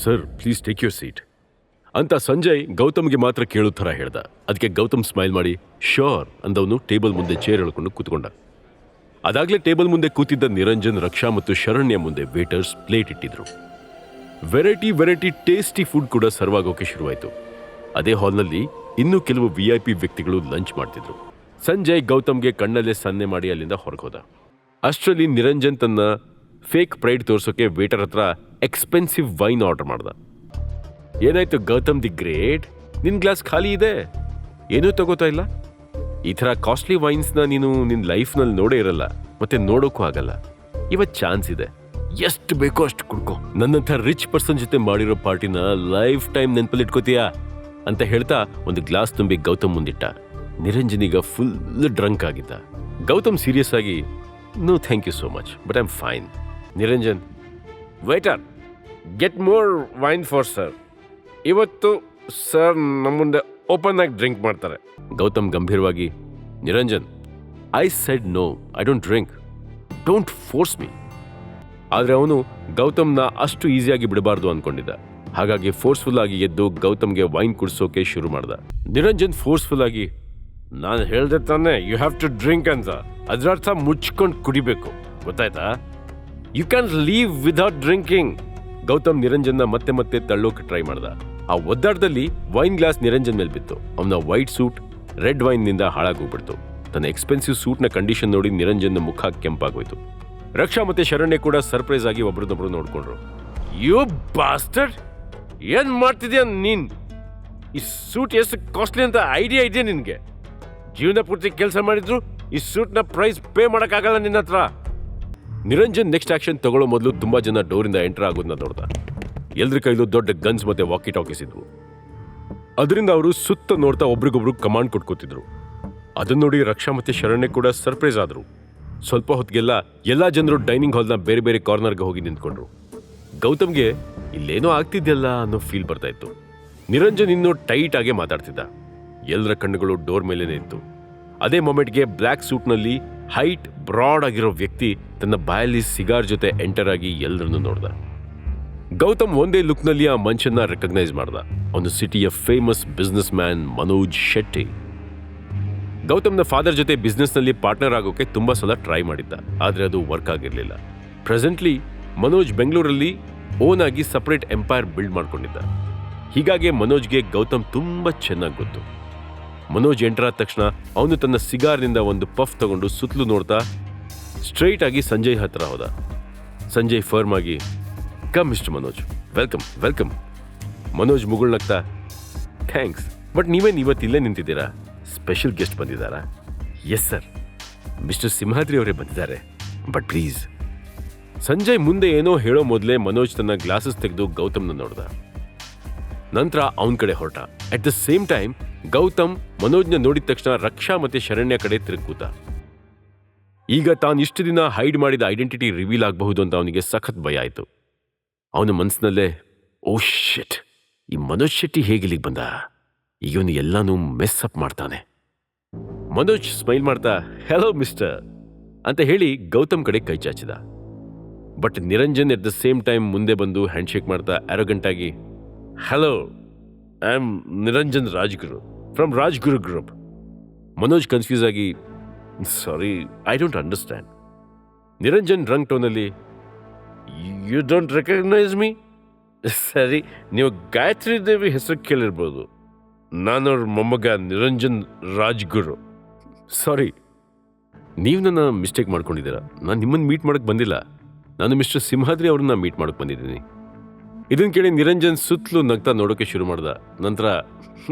Sir please take your seat ಅಂತ ಸಂಜಯ್ ಗೌತಮ್ಗೆ ಮಾತ್ರ ಕೇಳೋ ಥರ ಹೇಳ್ದ. ಅದಕ್ಕೆ ಗೌತಮ್ ಸ್ಮೈಲ್ ಮಾಡಿ ಶ್ಯೂರ್ ಅಂದವನು ಟೇಬಲ್ ಮುಂದೆ ಚೇರ್ ಎಳ್ಕೊಂಡು ಕೂತ್ಕೊಂಡ. ಅದಾಗಲೇ ಟೇಬಲ್ ಮುಂದೆ ಕೂತಿದ್ದ ನಿರಂಜನ್, ರಕ್ಷಾ ಮತ್ತು ಶರಣ್ಯ ಮುಂದೆ ವೇಟರ್ಸ್ ಪ್ಲೇಟ್ ಇಟ್ಟಿದ್ರು. ವೆರೈಟಿ ಟೇಸ್ಟಿ ಫುಡ್ ಕೂಡ ಸರ್ವ್ ಆಗೋಕೆ ಶುರುವಾಯಿತು. ಅದೇ ಹಾಲ್ನಲ್ಲಿ ಇನ್ನೂ ಕೆಲವು VIP ವ್ಯಕ್ತಿಗಳು ಲಂಚ್ ಮಾಡ್ತಿದ್ರು. ಸಂಜಯ್ ಗೌತಮ್ಗೆ ಕಣ್ಣಲ್ಲೇ ಸನ್ನೆ ಮಾಡಿ ಅಲ್ಲಿಂದ ಹೊರಗೋದ. ಅಷ್ಟರಲ್ಲಿ ನಿರಂಜನ್ ತನ್ನ ಫೇಕ್ ಪ್ರೈಡ್ ತೋರ್ಸೋಕೆ ವೇಟರ್ ಹತ್ರ ಎಕ್ಸ್ಪೆನ್ಸಿವ್ ವೈನ್ ಆರ್ಡರ್ ಮಾಡ್ದ. ಏನಾಯ್ತು ಗೌತಮ್ ದಿ ಗ್ರೇಟ್, ನಿನ್ ಗ್ಲಾಸ್ ಖಾಲಿ ಇದೆ, ಏನೂ ತಗೋತಾ ಇಲ್ಲ. ಈ ಥರ ಕಾಸ್ಟ್ಲಿ ವೈನ್ಸ್ನ ನೀನು ನಿನ್ನ ಲೈಫ್ನಲ್ಲಿ ನೋಡೇ ಇರಲ್ಲ, ಮತ್ತೆ ನೋಡೋಕ್ಕೂ ಆಗಲ್ಲ. ಇವತ್ತು ಚಾನ್ಸ್ ಇದೆ, ಎಷ್ಟು ಬೇಕೋ ಅಷ್ಟು ಕುಡ್ಕೋ. ನನ್ನಂಥ ರಿಚ್ ಪರ್ಸನ್ ಜೊತೆ ಮಾಡಿರೋ ಪಾರ್ಟಿನ ಲೈಫ್ ಟೈಮ್ ನೆನಪಲ್ಲಿ ಇಟ್ಕೋತೀಯಾ ಅಂತ ಹೇಳ್ತಾ ಒಂದು ಗ್ಲಾಸ್ ತುಂಬಿ ಗೌತಮ್ ಮುಂದಿಟ್ಟ. ನಿರಂಜನಿಗ ಫುಲ್ ಡ್ರಂಕ್ ಆಗಿದ್ದ. ಗೌತಮ್ ಸೀರಿಯಸ್ ಆಗಿ no thank you so much but I am fine. Niranjan, waiter get more wine for sir. ಇವತ್ತು ಸರ್ ನಮ್ಮ ಮುಂದೆ ಓಪನ್ ಆಗಿ ಡ್ರಿಂಕ್ ಮಾಡ್ತಾರೆ. ಗೌತಮ್ ಗಂಭೀರವಾಗಿ, Niranjan I said no, I don't drink, don't force me. ಆದರೆ ಅವನು ಗೌತಮ್ನ ಅಷ್ಟು ಈಸಿಯಾಗಿ ಬಿಡಬಾರ್ದು ಅಂದ್ಕೊಂಡಿದ್ದ. ಹಾಗಾಗಿ ಫೋರ್ಸ್ಫುಲ್ ಆಗಿ ಎದ್ದು ಗೌತಮ್ಗೆ ವೈನ್ ಕುಡಿಸೋಕೆ ಶುರು ಮಾಡ್ದ. ನಿರಂಜನ್ ಫೋರ್ಸ್ಫುಲ್ ಆಗಿ, ನಾನು ಹೇಳ್ದೆ ತಾನೆ ಯು ಹ್ಯಾವ್ ಟು ಡ್ರಿಂಕ್ ಅಂತ, ಅದರ ಅರ್ಥ ಮುಚ್ಕೊಂಡು ಕುಡಿಬೇಕು, ಗೊತ್ತಾಯ್ತಾ? You can leave without drinking. Gautam ನಿರಂಜನ್ನ ಮತ್ತೆ ಮತ್ತೆ ತಳ್ಳೋಕೆ ಟ್ರೈ ಮಾಡ್ದ. ಆ ಒದ್ದಾಟದಲ್ಲಿ ವೈನ್ ಗ್ಲಾಸ್ ನಿರಂಜನ್ ಮೇಲೆ ಬಿತ್ತು. ಅವನ ವೈಟ್ ಸೂಟ್ ರೆಡ್ ವೈನ್ನಿಂದ ಹಾಳಾಗೋಗ್ಬಿಡ್ತು. ತನ್ನ ಎಕ್ಸ್ಪೆನ್ಸಿವ್ ಸೂಟ್ನ ಕಂಡೀಷನ್ ನೋಡಿ ನಿರಂಜನ್ನ ಮುಖ ಕೆಂಪಾಗೋಯ್ತು. ರಕ್ಷಾ ಮತ್ತೆ ಶರಣ್ಯ ಕೂಡ ಸರ್ಪ್ರೈಸ್ ಆಗಿ ಒಬ್ರನ್ನೊಬ್ರು ನೋಡ್ಕೊಂಡ್ರು. ಯು ಬಾಸ್ಟರ್ಡ್, ಏನ್ ಮಾಡ್ತಿದ್ಯಾ ನೀನ್? ಈ ಸೂಟ್ ಎಷ್ಟು ಕಾಸ್ಟ್ಲಿ ಅಂತ ಐಡಿಯಾ ಇದೆಯಾ ನಿನ್ಗೆ? ಜೀವನ ಪೂರ್ತಿ ಕೆಲಸ ಮಾಡಿದ್ರು ಈ ಸೂಟ್ನ ಪ್ರೈಸ್ ಪೇ ಮಾಡೋಕ್ಕಾಗಲ್ಲ ನಿನ್ನ ಹತ್ರ. ನಿರಂಜನ್ ನೆಕ್ಸ್ಟ್ ಆಕ್ಷನ್ ತಗೊಳ್ಳೋ ಮೊದಲು ತುಂಬಾ ಜನ ಡೋರಿಂದ ಎಂಟರ್ ಆಗೋದನ್ನ ನೋಡ್ದ. ಎಲ್ರ ಕೈಲೂ ದೊಡ್ಡ ಗನ್ಸ್ ಮತ್ತೆ ವಾಕಿ ಟಾಕೀಸ್ ಇದ್ವು. ಅದರಿಂದ ಅವರು ಸುತ್ತ ನೋಡ್ತಾ ಒಬ್ರಿಗೊಬ್ರು ಕಮಾಂಡ್ ಕೊಟ್ಕೋತಿದ್ರು. ಅದನ್ನ ನೋಡಿ ರಕ್ಷಾ ಮತ್ತೆ ಶರಣ್ಯ ಕೂಡ ಸರ್ಪ್ರೈಸ್ ಆದ್ರು. ಸ್ವಲ್ಪ ಹೊತ್ತಿಗೆಲ್ಲ ಎಲ್ಲಾ ಜನರು ಡೈನಿಂಗ್ ಹಾಲ್ನ ಬೇರೆ ಬೇರೆ ಕಾರ್ನರ್ಗೆ ಹೋಗಿ ನಿಂತ್ಕೊಂಡ್ರು. ಗೌತಮ್ಗೆ ಇಲ್ಲೇನೋ ಆಗ್ತಿದ್ಯಲ್ಲ ಅನ್ನೋ ಫೀಲ್ ಬರ್ತಾ ಇತ್ತು. ನಿರಂಜನ್ ಇನ್ನೂ ಟೈಟ್ ಆಗೇ ಮಾತಾಡ್ತಿದ್ದ. ಎಲ್ಲರ ಕಣ್ಣುಗಳು ಡೋರ್ ಮೇಲೇನೆ ಇತ್ತು. ಅದೇ ಮೊಮೆಂಟ್ಗೆ ಬ್ಲ್ಯಾಕ್ ಸೂಟ್ನಲ್ಲಿ ಹೈಟ್ ಬ್ರಾಡ್ ಆಗಿರೋ ವ್ಯಕ್ತಿ ತನ್ನ ಬಾಯಲ್ಲಿ ಸಿಗಾರ್ ಜೊತೆ ಎಂಟರ್ ಆಗಿ ಎಲ್ಲರನ್ನು ನೋಡ್ದ. ಗೌತಮ್ ಒಂದೇ ಲುಕ್ನಲ್ಲಿ ಆ ಮನುಷ್ಯನ ರೆಕಗ್ನೈಸ್ ಮಾಡ್ದ. ಅವನು ಸಿಟಿಯ famous business man Manoj Shetty. ಗೌತಮ್ನ ಫಾದರ್ ಜೊತೆ ಬಿಸ್ನೆಸ್ನಲ್ಲಿ ಪಾರ್ಟ್ನರ್ ಆಗೋಕೆ ತುಂಬಾ ಸಲ ಟ್ರೈ ಮಾಡಿದ್ದ, ಆದರೆ ಅದು ವರ್ಕ್ ಆಗಿರಲಿಲ್ಲ. ಪ್ರೆಸೆಂಟ್ಲಿ ಮನೋಜ್ ಬೆಂಗಳೂರಲ್ಲಿ ಓನ್ ಆಗಿ ಸಪರೇಟ್ ಎಂಪೈರ್ ಬಿಲ್ಡ್ ಮಾಡ್ಕೊಂಡಿದ್ದ. ಹೀಗಾಗಿ ಮನೋಜ್ಗೆ ಗೌತಮ್ ತುಂಬಾ ಚೆನ್ನಾಗಿ ಗೊತ್ತು. ಮನೋಜ್ ಎಂಟರ್ ಆದ ತಕ್ಷಣ ಅವನು ತನ್ನ ಸಿಗಾರ್ನಿಂದ ಒಂದು ಪಫ್ ತಗೊಂಡು ಸುತ್ತಲೂ ನೋಡ್ತಾ ಸ್ಟ್ರೈಟ್ ಆಗಿ ಸಂಜಯ್ ಹತ್ರ ಹೋದ. ಸಂಜಯ್ ಫರ್ಮ್ ಆಗಿ, come mister Manoj, welcome welcome. Manoj ಮುಗುಳ್ನಗ್ತಾ, ಥ್ಯಾಂಕ್ಸ್, ಬಟ್ ನೀವೇನು ಇವತ್ತಿಲ್ಲೇ ನಿಂತಿದ್ದೀರಾ? ಸ್ಪೆಷಲ್ ಗೆಸ್ಟ್ ಬಂದಿದ್ದಾರಾ? ಎಸ್ ಸರ್, ಮಿಸ್ಟರ್ ಸಿಂಹಾದ್ರಿ ಅವರೇ ಬಂದಿದ್ದಾರೆ, ಬಟ್ ಪ್ಲೀಸ್. ಸಂಜಯ್ ಮುಂದೆ ಏನೋ ಹೇಳೋ ಮೊದಲೇ ಮನೋಜ್ ತನ್ನ ಗ್ಲಾಸಸ್ ತೆಗೆದು ಗೌತಮ್ನ ನೋಡ್ದ. ನಂತರ ಅವನ ಕಡೆ ಹೊರಟ. At the same time Gautam ಮನೋಜ್ನ ನೋಡಿದ ತಕ್ಷಣ ರಕ್ಷಾ ಮತ್ತೆ ಶರಣ್ಯ ಕಡೆ ತಿರುಗೂತ. ಈಗ ತಾನು ಇಷ್ಟು ದಿನ ಹೈಡ್ ಮಾಡಿದ ಐಡೆಂಟಿಟಿ ರಿವೀಲ್ ಆಗಬಹುದು ಅಂತ ಅವನಿಗೆ ಸಖತ್ ಭಯ ಆಯಿತು. ಅವನ ಮನಸ್ಸಿನಲ್ಲೇ, ಓ ಶಿಟ್, ಈ ಮನೋಜ್ ಶೆಟ್ಟಿ ಹೇಗಿಲ್ಲಿಗೆ ಬಂದ? ಈಗ ಅವನು ಎಲ್ಲಾನು ಮೆಸ್ ಅಪ್ ಮಾಡ್ತಾನೆ. ಮನೋಜ್ ಸ್ಮೈಲ್ ಮಾಡ್ತಾ, ಹೆಲೋ ಮಿಸ್ಟರ್ ಅಂತ ಹೇಳಿ ಗೌತಮ್ ಕಡೆ ಕೈ ಚಾಚಿದ. But Niranjan at the same time ಮುಂದೆ ಬಂದು ಹ್ಯಾಂಡ್ಶೇಕ್ ಮಾಡ್ತಾ ಅರೋಗಂಟ್ ಆಗಿ, hello, I am Niranjan Rajguru from Rajguru group. Manoj confuse ಆಗಿ, sorry, I don't understand. Niranjan ರಂಗ್ ಟೋನಲ್ಲಿ, ಯು ಡೋಂಟ್ ರೆಕಗ್ನೈಸ್ ಮೀ? ಸರಿ, ನೀವು ಗಾಯತ್ರಿ ದೇವಿ ಹೆಸರು ಕೇಳಿರ್ಬೋದು. ನಾನವ್ರ ಮೊಮ್ಮಗ ನಿರಂಜನ್ ರಾಜ್ಗುರು. ಸಾರಿ, ನೀವು ನನ್ನ ಮಿಸ್ಟೇಕ್ ಮಾಡ್ಕೊಂಡಿದ್ದೀರಾ. ನಾನು ನಿಮ್ಮನ್ನು ಮೀಟ್ ಮಾಡೋಕ್ಕೆ ಬಂದಿಲ್ಲ. ನಾನು ಮಿಸ್ಟರ್ ಸಿಂಹಾದ್ರಿ ಅವ್ರನ್ನ ಮೀಟ್ ಮಾಡೋಕ್ಕೆ ಬಂದಿದ್ದೀನಿ. ಇದನ್ನು ಕೇಳಿ ನಿರಂಜನ್ ಸುತ್ತಲೂ ನಗ್ತಾ ನೋಡೋಕೆ ಶುರು ಮಾಡ್ದ. ನಂತರ,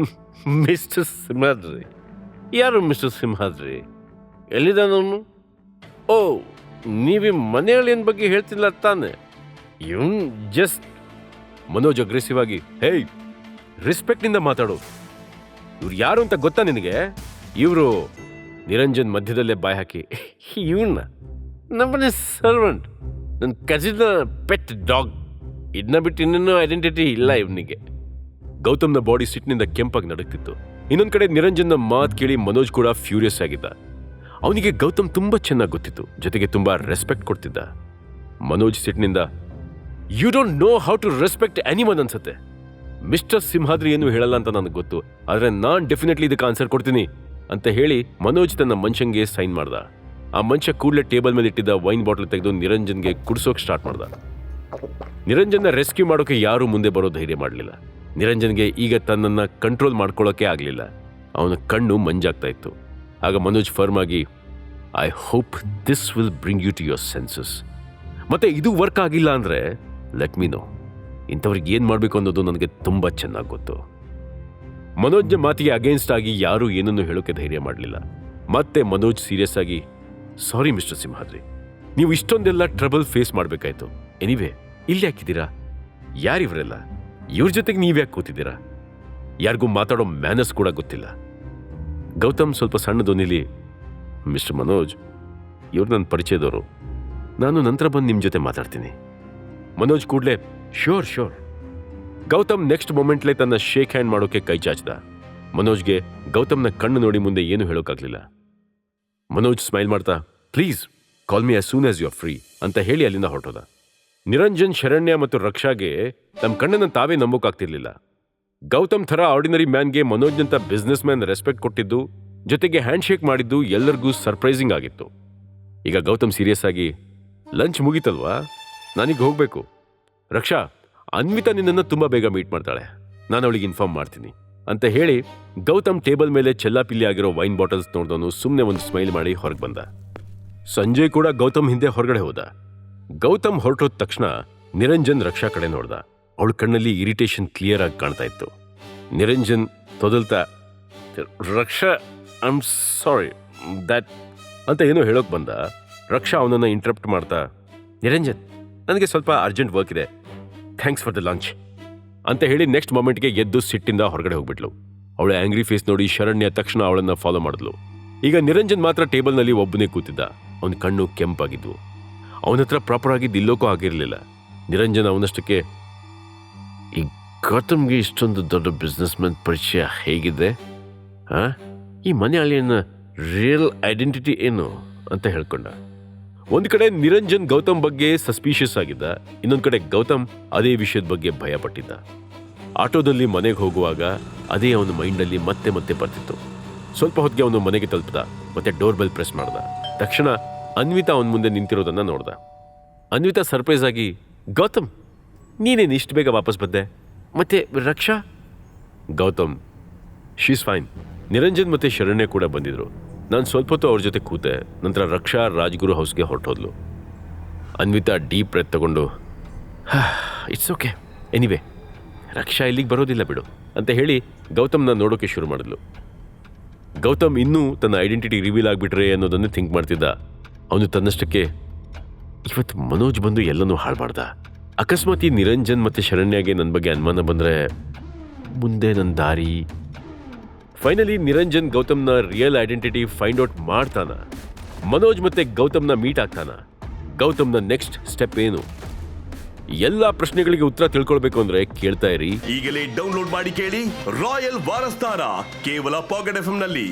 ಮಿಸ್ಟರ್ ಸಿಂಹಾದ್ರಿ? ಯಾರು ಮಿಸ್ಟರ್ ಸಿಂಹಾದ್ರಿ? ಎಲ್ಲಿದ್ದಾನವನು? ಓ, ನೀವೇ ಮನೆಯಲ್ಲಿನ ಬಗ್ಗೆ ಹೇಳ್ತಿಲ್ಲ ತಾನೆ? ಇವನ್ ಜಸ್ಟ್. ಮನೋಜ್ ಅಗ್ರೆಸಿವ್ ಆಗಿ, ಹೇಯ್, ರೆಸ್ಪೆಕ್ಟಿಂದ ಮಾತಾಡು. ಇವ್ರು ಯಾರು ಅಂತ ಗೊತ್ತಾ ನಿನಗೆ? ಇವರು. ನಿರಂಜನ್ ಮಧ್ಯದಲ್ಲೇ ಬಾಯ್ ಹಾಕಿ, ಇವನ್ನ ನಮ್ಮನೆ ಸರ್ವೆಂಟ್, ನನ್ನ ಕಸಿನ ಪೆಟ್ ಡಾಗ್. ಇದನ್ನ ಬಿಟ್ಟು ಇನ್ನೇನು ಐಡೆಂಟಿಟಿ ಇಲ್ಲ ಇವನಿಗೆ. ಗೌತಮ್ನ ಬಾಡಿ ಸಿಟ್ಟಿನಿಂದ ಕೆಂಪಾಗಿ ನಡುಕ್ತಿತ್ತು. ಇನ್ನೊಂದು ಕಡೆ ನಿರಂಜನ್ನ ಮಾತು ಕೇಳಿ ಮನೋಜ್ ಕೂಡ ಫ್ಯೂರಿಯಸ್ ಆಗಿದ್ದ. ಅವನಿಗೆ ಗೌತಮ್ ತುಂಬಾ ಚೆನ್ನಾಗಿ ಗೊತ್ತಿತ್ತು, ಜೊತೆಗೆ ತುಂಬಾ ರೆಸ್ಪೆಕ್ಟ್ ಕೊಡ್ತಿದ್ದ. ಮನೋಜ್ ಸಿಟ್ಟಿನಿಂದ, you don't know how to respect anyone ಅನ್ಸುತ್ತೆ. ಮಿಸ್ಟರ್ ಸಿಂಹಾದ್ರಿ ಏನು ಹೇಳಲ್ಲ ಅಂತ ನನಗೆ ಗೊತ್ತು, ಆದರೆ ನಾನು ಡೆಫಿನೆಟ್ಲಿ ಇದಕ್ಕೆ ಆನ್ಸರ್ ಕೊಡ್ತೀನಿ ಅಂತ ಹೇಳಿ ಮನೋಜ್ ತನ್ನ ಮನುಷ್ಯಂಗೆ ಸೈನ್ ಮಾಡ್ದ. ಆ ಮನುಷ್ಯ ಕೂಡಲೇ ಟೇಬಲ್ ಮೇಲೆ ಇಟ್ಟಿದ್ದ ವೈನ್ ಬಾಟಲ್ ತೆಗೆದು ನಿರಂಜನ್ಗೆ ಕುಡಿಸೋಕೆ ಸ್ಟಾರ್ಟ್ ಮಾಡ್ದ. ನಿರಂಜನ್ನ ರೆಸ್ಕ್ಯೂ ಮಾಡೋಕೆ ಯಾರೂ ಮುಂದೆ ಬರೋ ಧೈರ್ಯ ಮಾಡಲಿಲ್ಲ. ನಿರಂಜನ್ಗೆ ಈಗ ತನ್ನನ್ನು ಕಂಟ್ರೋಲ್ ಮಾಡ್ಕೊಳ್ಳೋಕೆ ಆಗಲಿಲ್ಲ. ಅವನ ಕಣ್ಣು ಮಂಜಾಗ್ತಾ ಇತ್ತು. ಆಗ ಮನೋಜ್ ಫರ್ಮ್ ಆಗಿ, I hope this will bring you to your senses. ಮತ್ತೆ ಇದು ವರ್ಕ್ ಆಗಿಲ್ಲ ಅಂದರೆ ಲೆಟ್ ಮೀ ನೋ. ಇಂಥವ್ರಿಗೆ ಏನು ಮಾಡಬೇಕು ಅನ್ನೋದು ನನಗೆ ತುಂಬ ಚೆನ್ನಾಗಿ ಗೊತ್ತು. ಮನೋಜ್ನ ಮಾತಿಗೆ ಅಗೇನ್ಸ್ಟ್ ಆಗಿ ಯಾರೂ ಏನನ್ನು ಹೇಳೋಕೆ ಧೈರ್ಯ ಮಾಡಲಿಲ್ಲ. ಮತ್ತೆ ಮನೋಜ್ ಸೀರಿಯಸ್ ಆಗಿ, ಸಾರಿ ಮಿಸ್ಟರ್ ಸಿಂಹಾದ್ರಿ, ನೀವು ಇಷ್ಟೊಂದೆಲ್ಲ ಟ್ರಬಲ್ ಫೇಸ್ ಮಾಡಬೇಕಾಯ್ತು. ಎನಿವೇ, ಇಲ್ಲಿ ಯಾಕಿದ್ದೀರಾ? ಯಾರಿವರೆಲ್ಲ? ಇವ್ರ ಜೊತೆಗೆ ನೀವ್ಯಾಕೆ ಕೂತಿದ್ದೀರಾ? ಯಾರಿಗೂ ಮಾತಾಡೋ ಮ್ಯಾನರ್ಸ್ ಕೂಡ ಗೊತ್ತಿಲ್ಲ. ಗೌತಮ್ ಸ್ವಲ್ಪ ಸಣ್ಣ ಧ್ವನಿಲಿ, ಮಿಸ್ಟರ್ ಮನೋಜ್, ಇವ್ರು ನನ್ನ ಪರಿಚಯದವರು, ನಾನು ನಂತರ ಬಂದು ನಿಮ್ಮ ಜೊತೆ ಮಾತಾಡ್ತೀನಿ. ಮನೋಜ್ ಕೂಡಲೇ ಶ್ಯೂರ್ ಶ್ಯೂರ್. ಗೌತಮ್ ನೆಕ್ಸ್ಟ್ ಮೊಮೆಂಟ್ಲೇ ತನ್ನ ಶೇಕ್ ಹ್ಯಾಂಡ್ ಮಾಡೋಕೆ ಕೈ ಚಾಚ್ದ. ಮನೋಜ್ಗೆ ಗೌತಮ್ನ ಕಣ್ಣು ನೋಡಿ ಮುಂದೆ ಏನು ಹೇಳೋಕ್ಕಾಗಲಿಲ್ಲ. ಮನೋಜ್ ಸ್ಮೈಲ್ ಮಾಡ್ತಾ, please call me as soon as you are free ಅಂತ ಹೇಳಿ ಅಲ್ಲಿಂದ ಹೊರಟೋದ. ನಿರಂಜನ್, ಶರಣ್ಯ ಮತ್ತು ರಕ್ಷಾಗೆ ತಮ್ಮ ಕಣ್ಣನ್ನು ತಾವೇ ನಂಬೋಕ್ಕಾಗ್ತಿರ್ಲಿಲ್ಲ. ಗೌತಮ್ ಥರ ಆರ್ಡಿನರಿ ಮ್ಯಾನ್ಗೆ ಮನೋಜ್ನಂತ ಬಿಸ್ನೆಸ್ ಮ್ಯಾನ್ ರೆಸ್ಪೆಕ್ಟ್ ಕೊಟ್ಟಿದ್ದು, ಜೊತೆಗೆ ಹ್ಯಾಂಡ್ ಶೇಕ್ ಮಾಡಿದ್ದು ಎಲ್ಲರಿಗೂ ಸರ್ಪ್ರೈಸಿಂಗ್ ಆಗಿತ್ತು. ಈಗ ಗೌತಮ್ ಸೀರಿಯಸ್ ಆಗಿ, ಲಂಚ್ ಮುಗೀತಲ್ವಾ, ನಾನೀಗ ಹೋಗಬೇಕು. ರಕ್ಷಾ, ಅನ್ವಿತಾ ನಿನ್ನನ್ನು ತುಂಬ ಬೇಗ ಮೀಟ್ ಮಾಡ್ತಾಳೆ, ನಾನು ಅವಳಿಗೆ ಇನ್ಫಾರ್ಮ್ ಮಾಡ್ತೀನಿ ಅಂತ ಹೇಳಿ ಗೌತಮ್ ಟೇಬಲ್ ಮೇಲೆ ಚೆಲ್ಲಾಪಿಲ್ಲಿ ಆಗಿರೋ ವೈನ್ ಬಾಟಲ್ಸ್ ನೋಡಿದವನು ಸುಮ್ಮನೆ ಒಂದು ಸ್ಮೈಲ್ ಮಾಡಿ ಹೊರಗೆ ಬಂದ. ಸಂಜಯ್ ಕೂಡ ಗೌತಮ್ ಹಿಂದೆ ಹೊರಗಡೆ ಹೋದ. ಗೌತಮ್ ಹೊರಟೋದ ತಕ್ಷಣ ನಿರಂಜನ್ ರಕ್ಷಾ ಕಡೆ ನೋಡ್ದ. ಅವಳ ಕಣ್ಣಲ್ಲಿ ಇರಿಟೇಷನ್ ಕ್ಲಿಯರ್ ಆಗಿ ಕಾಣ್ತಾ ಇತ್ತು. ನಿರಂಜನ್ ತೊದಲ್ತಾ, ರಕ್ಷಾ, ಐ ಆಮ್ ಸಾರಿ ದ್ಯಾಟ್ ಅಂತ ಏನೋ ಹೇಳೋಕೆ ಬಂದ. ರಕ್ಷಾ ಅವನನ್ನು ಇಂಟರಪ್ಟ್ ಮಾಡ್ತಾ, ನಿರಂಜನ್, ನನಗೆ ಸ್ವಲ್ಪ ಅರ್ಜೆಂಟ್ ವರ್ಕ್ ಇದೆ, ಥ್ಯಾಂಕ್ಸ್ ಫಾರ್ ದ ಲಂಚ್ ಅಂತ ಹೇಳಿ ನೆಕ್ಸ್ಟ್ ಮೊಮೆಂಟ್ಗೆ ಎದ್ದು ಸಿಟ್ಟಿಂದ ಹೊರಗಡೆ ಹೋಗ್ಬಿಟ್ಲು. ಅವಳ ಆಂಗ್ರಿ ಫೇಸ್ ನೋಡಿ ಶರಣ್ಯ ತಕ್ಷಣ ಅವಳನ್ನ ಫಾಲೋ ಮಾಡಿದ್ಲು. ಈಗ ನಿರಂಜನ್ ಮಾತ್ರ ಟೇಬಲ್ನಲ್ಲಿ ಒಬ್ಬನೇ ಕೂತಿದ್ದ. ಅವನ ಕಣ್ಣು ಕೆಂಪಾಗಿದ್ವು. ಅವನ ಹತ್ರ ಪ್ರಾಪರ್ ಆಗಿ ದಿಲ್ಲೋಕೂ ಆಗಿರಲಿಲ್ಲ. ನಿರಂಜನ್ ಅವನಷ್ಟಕ್ಕೆ, ಈ ಗೌತಮ್ಗೆ ಇಷ್ಟೊಂದು ದೊಡ್ಡ ಬಿಸ್ನೆಸ್ ಮ್ಯಾನ್ ಪರಿಚಯ ಹೇಗಿದೆ? ಈ ಮನೆ ಅಳಿಯನ್ನ ರಿಯಲ್ ಐಡೆಂಟಿಟಿ ಏನು ಅಂತ ಹೇಳ್ಕೊಂಡ. ಒಂದು ಕಡೆ ನಿರಂಜನ್ ಗೌತಮ್ ಬಗ್ಗೆ ಸಸ್ಪಿಷಿಯಸ್ ಆಗಿದ್ದ, ಇನ್ನೊಂದು ಕಡೆ ಗೌತಮ್ ಅದೇ ವಿಷಯದ ಬಗ್ಗೆ ಭಯ ಪಟ್ಟಿದ್ದ. ಆಟೋದಲ್ಲಿ ಮನೆಗೆ ಹೋಗುವಾಗ ಅದೇ ಅವನ ಮೈಂಡಲ್ಲಿ ಮತ್ತೆ ಮತ್ತೆ ಬರ್ತಿತ್ತು. ಸ್ವಲ್ಪ ಹೊತ್ತಿಗೆ ಅವನು ಮನೆಗೆ ತಲುಪಿದ, ಮತ್ತೆ ಡೋರ್ ಬೆಲ್ ಪ್ರೆಸ್ ಮಾಡ್ದ. ತಕ್ಷಣ ಅನ್ವಿತಾ ಅವನ ಮುಂದೆ ನಿಂತಿರೋದನ್ನ ನೋಡ್ದ. ಅನ್ವಿತಾ ಸರ್ಪ್ರೈಸ್ ಆಗಿ, ಗೌತಮ್, ನೀನೇನು ಇಷ್ಟು ಬೇಗ ವಾಪಸ್ ಬಂದೆ? ಮತ್ತೆ ರಕ್ಷಾ? Gautam, she's fine. ನಿರಂಜನ್ ಮತ್ತೆ ಶರಣ್ಯ ಕೂಡ ಬಂದಿದ್ರು. ನಾನು ಸ್ವಲ್ಪ ಹೊತ್ತು ಅವ್ರ ಜೊತೆ ಕೂತೆ. ನಂತರ ರಕ್ಷಾ ರಾಜ್ಗುರು ಹೌಸ್ಗೆ ಹೊರಟೋದ್ಲು. ಅನ್ವಿತಾ ಡೀಪ್ ಬ್ರೆತ್ ತಗೊಂಡು, ಇಟ್ಸ್ ಓಕೆ, ಎನಿವೇ ರಕ್ಷಾ ಇಲ್ಲಿಗೆ ಬರೋದಿಲ್ಲ ಬಿಡು ಅಂತ ಹೇಳಿ ಗೌತಮ್ನ ನೋಡೋಕೆ ಶುರು ಮಾಡಿದ್ಲು. ಗೌತಮ್ ಇನ್ನೂ ತನ್ನ ಐಡೆಂಟಿಟಿ ರಿವೀಲ್ ಆಗಿಬಿಟ್ರೆ ಅನ್ನೋದನ್ನು ಥಿಂಕ್ ಮಾಡ್ತಿದ್ದ. ಅವನು ತನ್ನಷ್ಟಕ್ಕೆ, ಇವತ್ತು ಮನೋಜ್ ಬಂದು ಎಲ್ಲನೂ ಹಾಳು ಮಾಡ್ದ. ಅಕಸ್ಮಾತ್ ಈ ನಿರಂಜನ್ ಮತ್ತು ಶರಣ್ಯಗೆ ನನ್ನ ಬಗ್ಗೆ ಅನುಮಾನ ಬಂದರೆ ಮುಂದೆ ನನ್ನ ದಾರಿ. ಫೈನಲಿ ನಿರಂಜನ್ ಗೌತಮ್ನ ರಿಯಲ್ ಐಡೆಂಟಿಟಿ ಫೈಂಡ್ ಔಟ್ ಮಾಡ್ತಾನ. ಮನೋಜ್ ಮತ್ತೆ ಗೌತಮ್ನ ಮೀಟ್ ಆಗ್ತಾನ. ಗೌತಮ್ನ ನೆಕ್ಸ್ಟ್ ಸ್ಟೆಪ್ ಏನು? ಎಲ್ಲಾ ಪ್ರಶ್ನೆಗಳಿಗೆ ಉತ್ತರ ತಿಳ್ಕೊಳ್ಬೇಕು ಅಂದ್ರೆ ಕೇಳ್ತಾ ಇರಿ. ಈಗಲೇ ಡೌನ್ಲೋಡ್ ಮಾಡಿ ಕೇಳಿ ರಾಯಲ್ ವಾರಸ್ದಾರ, ಕೇವಲ ಪಾಕೆಟ್ ಎಫ್ಎಂ ನಲ್ಲಿ.